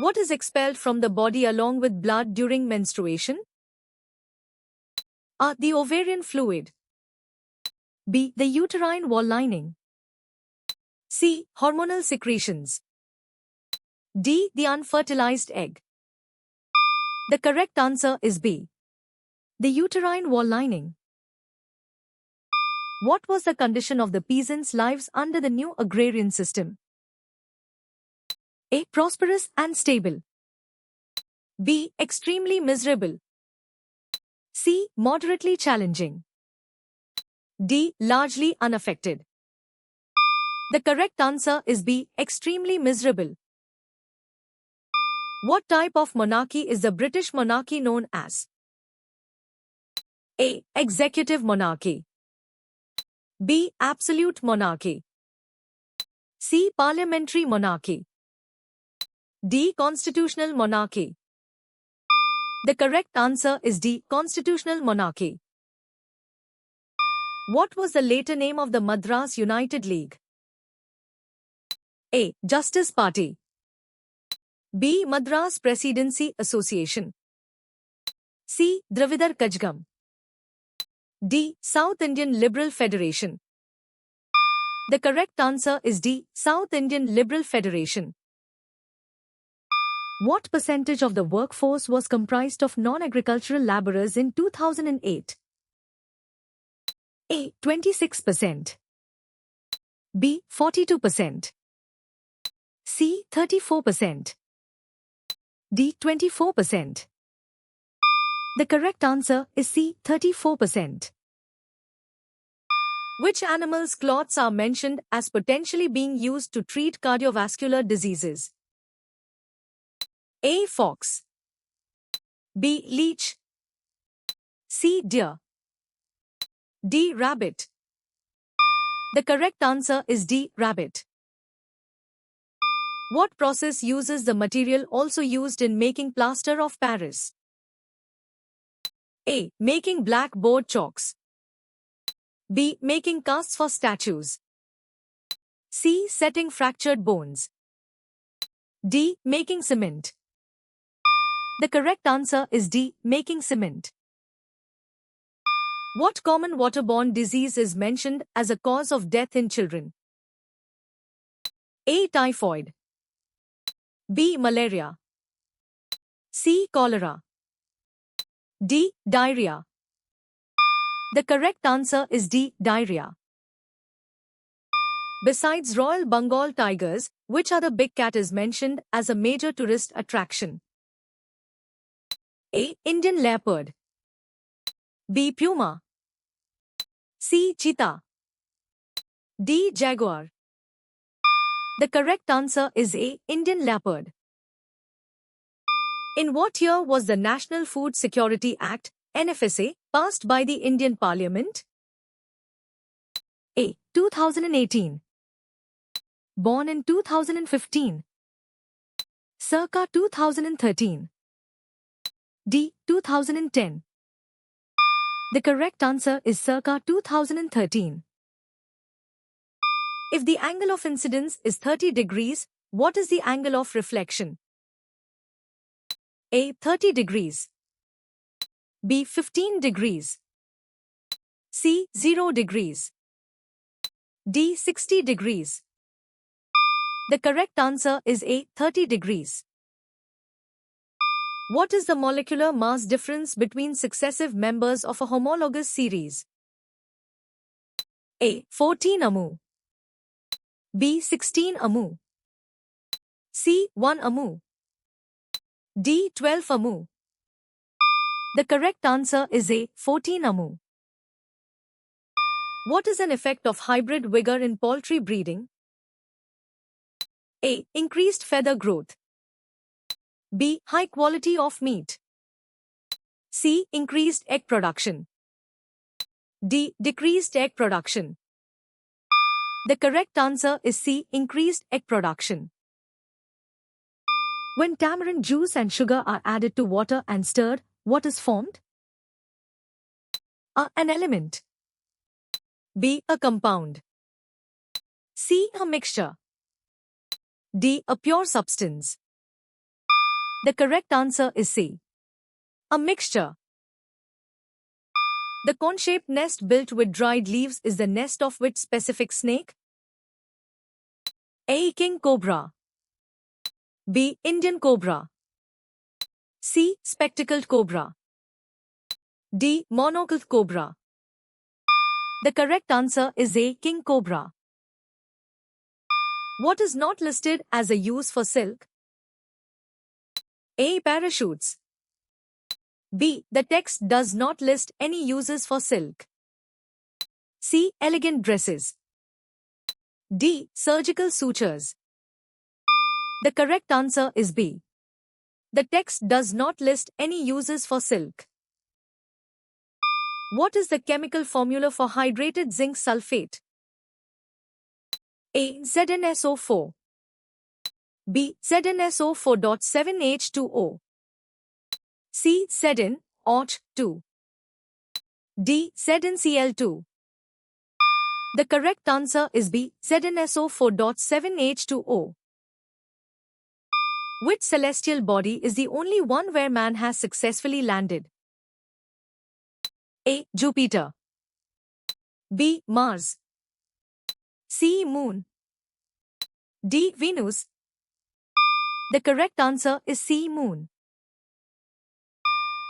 What is expelled from the body along with blood during menstruation? A. The ovarian fluid. B. The uterine wall lining. C. Hormonal secretions. D. The unfertilized egg. The correct answer is B. The uterine wall lining. What was the condition of the peasants' lives under the new agrarian system? A. Prosperous and stable. B. Extremely miserable. C. Moderately challenging. D. Largely unaffected. The correct answer is B. Extremely miserable. What type of monarchy is the British monarchy known as? A. Executive monarchy. B. Absolute monarchy. C. Parliamentary monarchy. D. Constitutional monarchy. The correct answer is D. Constitutional monarchy. What was the later name of the Madras United League? A. Justice Party. B. Madras Presidency Association. C. Dravidar Kazhagam. D. South Indian Liberal Federation. The correct answer is D. South Indian Liberal Federation. What percentage of the workforce was comprised of non-agricultural laborers in 2008? A. 26%. B. 42%. C. 34%. D. 24%. The correct answer is C. 34%. Which animal's clots are mentioned as potentially being used to treat cardiovascular diseases? A. Fox. B. Leech. C. Deer. D. Rabbit. The correct answer is D. Rabbit. What process uses the material also used in making plaster of Paris? A. Making blackboard chalks. B. Making casts for statues. C. Setting fractured bones. D. Making cement. The correct answer is D. Making cement. What common waterborne disease is mentioned as a cause of death in children? A. Typhoid. B. Malaria. C. Cholera. D. Diarrhea. The correct answer is D. Diarrhea. Besides Royal Bengal tigers, which other big cat is mentioned as a major tourist attraction? A. Indian leopard. B. Puma. C. Cheetah. D. Jaguar. The correct answer is A. Indian leopard. In what year was the National Food Security Act, NFSA, passed by the Indian Parliament? A. 2018. Born in 2015. Circa 2013. D. 2010. The correct answer is circa 2013. If the angle of incidence is 30 degrees, what is the angle of reflection? A. 30 degrees. B. 15 degrees. C. 0 degrees. D. 60 degrees. The correct answer is A. 30 degrees. What is the molecular mass difference between successive members of a homologous series? A. 14 AMU. B. 16 AMU. C. 1 AMU. D. 12 AMU. The correct answer is A. 14 AMU. What is an effect of hybrid vigor in poultry breeding? A. Increased feather growth. B. High quality of meat. C. Increased egg production. D. Decreased egg production. The correct answer is C. Increased egg production. When tamarind juice and sugar are added to water and stirred, what is formed? A. An element. B. A compound. C. A mixture. D. A pure substance. The correct answer is C. A mixture. The cone-shaped nest built with dried leaves is the nest of which specific snake? A. King cobra. B. Indian cobra. C. Spectacled cobra. D. Monocled cobra. The correct answer is A. King cobra. What is not listed as a use for silk? A. Parachutes. B. The text does not list any uses for silk. C. Elegant dresses. D. Surgical sutures. The correct answer is B. The text does not list any uses for silk. What is the chemical formula for hydrated zinc sulfate? A. ZnSO4. B. ZnSO4.7H2O. C. Zn-OH2. D. ZnCl2. The correct answer is B. ZnSO4.7H2O. Which celestial body is the only one where man has successfully landed? A. Jupiter. B. Mars. C. Moon. D. Venus. The correct answer is C. Moon.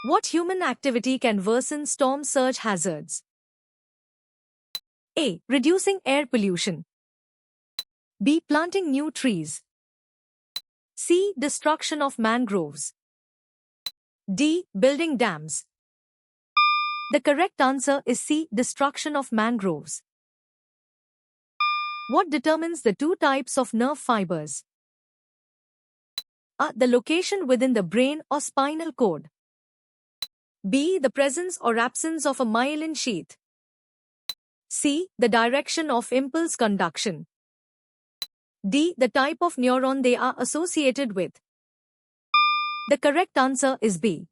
What human activity can worsen storm surge hazards? A. Reducing air pollution. B. Planting new trees. C. Destruction of mangroves. D. Building dams. The correct answer is C. Destruction of mangroves. What determines the two types of nerve fibers? A. The location within the brain or spinal cord. B. The presence or absence of a myelin sheath. C. The direction of impulse conduction. D. The type of neuron they are associated with. The correct answer is B.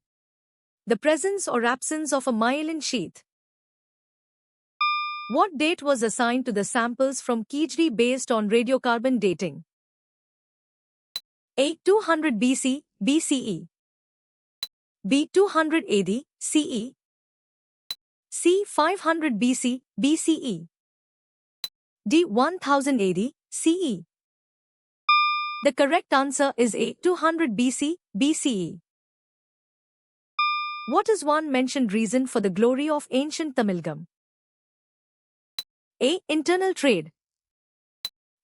The presence or absence of a myelin sheath. What date was assigned to the samples from Khijri based on radiocarbon dating? A. 200 BC, BCE. B. 200 AD, CE. C. 500 BC, BCE. D. 1000 AD, CE. The correct answer is A. 200 BC, BCE. What is one mentioned reason for the glory of ancient Tamilgam? A. Internal trade.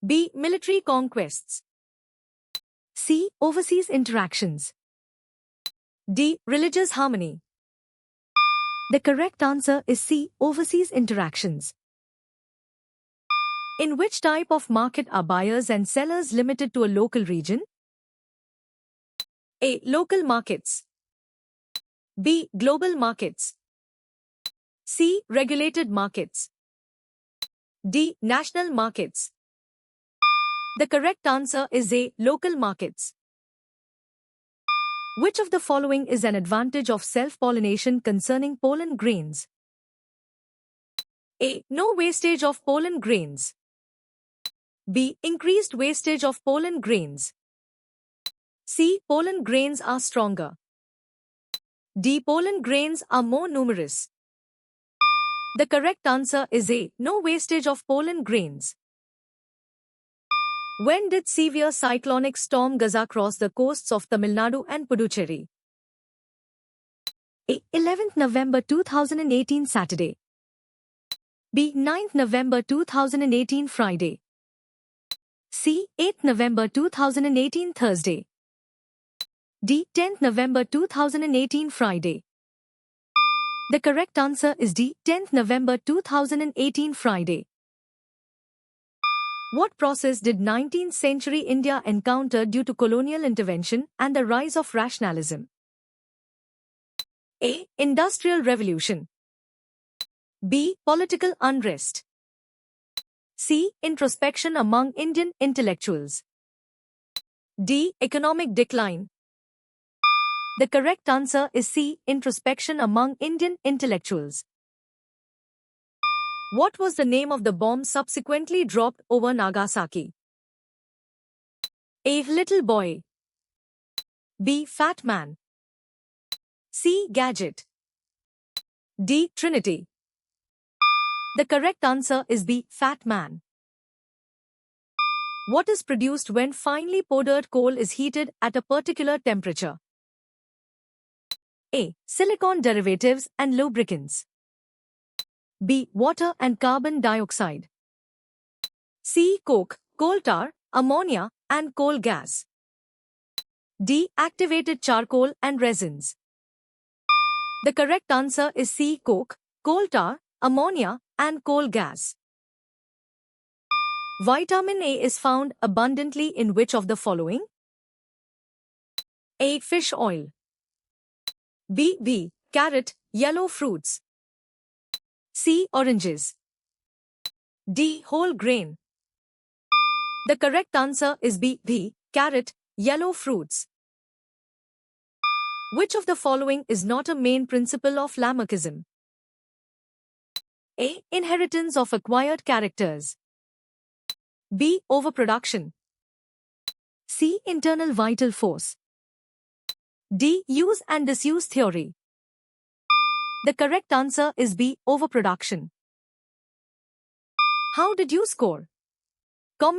B. Military conquests. C. Overseas interactions. D. Religious harmony. The correct answer is C. Overseas interactions. In which type of market are buyers and sellers limited to a local region? A. Local markets. B. Global markets. C. Regulated markets. D. National markets. The correct answer is A. Local markets. Which of the following is an advantage of self-pollination concerning pollen grains? A. No wastage of pollen grains. B. Increased wastage of pollen grains. C. Pollen grains are stronger. D. Pollen grains are more numerous. The correct answer is A. No wastage of pollen grains. When did severe cyclonic storm Gaza cross the coasts of Tamil Nadu and Puducherry? A. 11th November 2018 Saturday. B. 9th November 2018 Friday. C. 8th November 2018 Thursday. D. 10th November 2018 Friday. The correct answer is D. 10th November 2018 Friday. What process did 19th century India encounter due to colonial intervention and the rise of rationalism? A. Industrial Revolution. B. Political unrest. C. Introspection among Indian intellectuals. D. Economic decline. The correct answer is C. Introspection among Indian intellectuals. What was the name of the bomb subsequently dropped over Nagasaki? A. Little Boy. B. Fat man. C. Gadget. D. Trinity. The correct answer is B. Fat man. What is produced when finely powdered coal is heated at a particular temperature? A. Silicon derivatives and lubricants. B. Water and carbon dioxide. C. Coke, coal tar, ammonia, and coal gas. D. Activated charcoal and resins. The correct answer is C. Coke, coal tar, ammonia, and coal gas. Vitamin A is found abundantly in which of the following? A. Fish oil. B. Carrot, yellow fruits. C. Oranges. D. Whole grain. The correct answer is B. Carrot, yellow fruits. Which of the following is not a main principle of Lamarckism? A. Inheritance of acquired characters. B. Overproduction. C. Internal vital force. D. Use and disuse theory. The correct answer is B. Overproduction. How did you score?